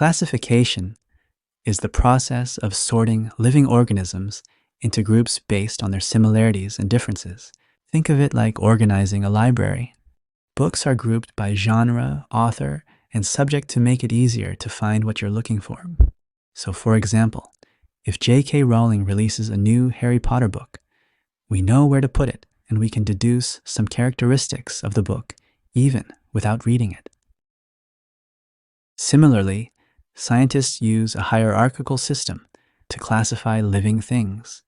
Classification is the process of sorting living organisms into groups based on their similarities and differences. Think of it like organizing a library. Books are grouped by genre, author, and subject to make it easier to find what you're looking for. So, for example, if J.K. Rowling releases a new Harry Potter book, we know where to put it, and we can deduce some characteristics of the book, even without reading it. Similarly, scientists use a hierarchical system to classify living things.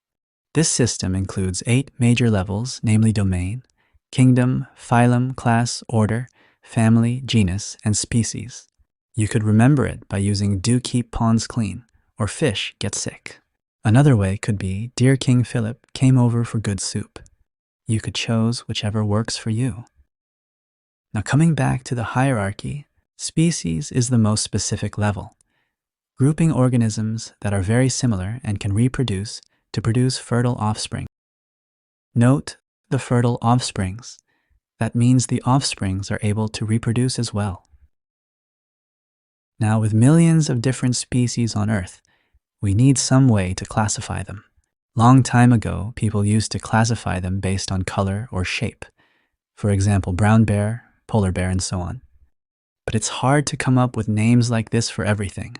This system includes 8 major levels, namely domain, kingdom, phylum, class, order, family, genus, and species. You could remember it by using do keep ponds clean or fish get sick. Another way could be Dear King Philip came over for good soup. You could choose whichever works for you. Now coming back to the hierarchy, species is the most specific level, grouping organisms that are very similar and can reproduce to produce fertile offspring. Note the fertile offsprings. That means the offsprings are able to reproduce as well. Now, with millions of different species on Earth, we need some way to classify them. Long time ago, people used to classify them based on color or shape. For example, brown bear, polar bear, and so on. But it's hard to come up with names like this for everything,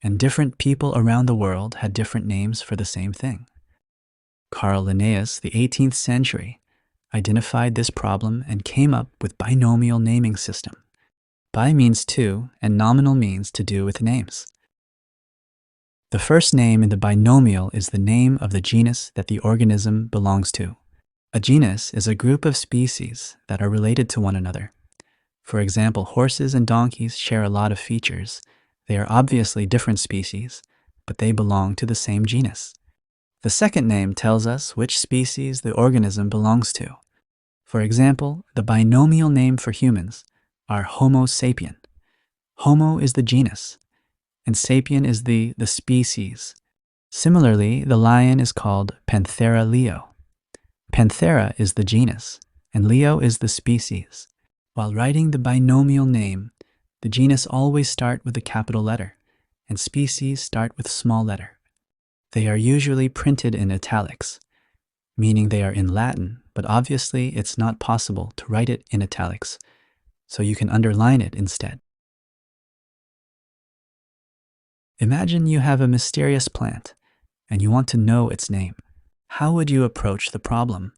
and different people around the world had different names for the same thing. Carl Linnaeus, the 18th century, identified this problem and came up with binomial naming system. Bi means two, and nominal means to do with names. The first name in the binomial is the name of the genus that the organism belongs to. A genus is a group of species that are related to one another. For example, horses and donkeys share a lot of features. They are obviously different species, but they belong to the same genus. The second name tells us which species the organism belongs to. For example, the binomial name for humans are Homo sapien. Homo is the genus, and sapien is the species. Similarly, the lion is called Panthera leo. Panthera is the genus, and Leo is the species. While writing the binomial name, the genus always start with a capital letter, and species start with small letter. They are usually printed in italics, meaning they are in Latin, but obviously it's not possible to write it in italics, so you can underline it instead. Imagine you have a mysterious plant, and you want to know its name. How would you approach the problem?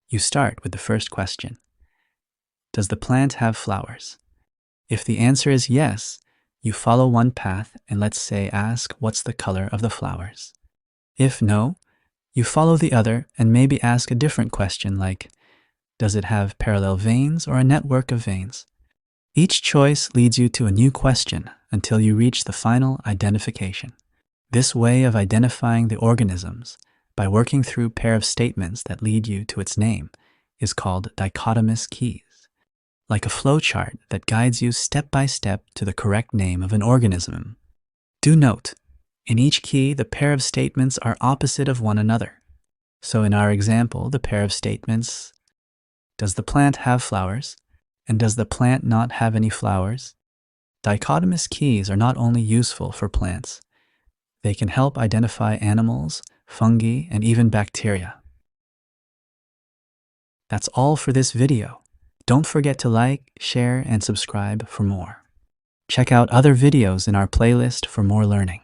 You start with the first question. Does the plant have flowers? If the answer is yes, you follow one path and let's say ask what's the color of the flowers. If no, you follow the other and maybe ask a different question like, does it have parallel veins or a network of veins? Each choice leads you to a new question until you reach the final identification. This way of identifying the organisms by working through a pair of statements that lead you to its name is called Dichotomous Keys, like a flowchart that guides you step by step to the correct name of an organism. Do note, in each key, the pair of statements are opposite of one another. So in our example, the pair of statements, does the plant have flowers? And does the plant not have any flowers? Dichotomous keys are not only useful for plants. They can help identify animals, fungi, and even bacteria. That's all for this video. Don't forget to like, share, and subscribe for more. Check out other videos in our playlist for more learning.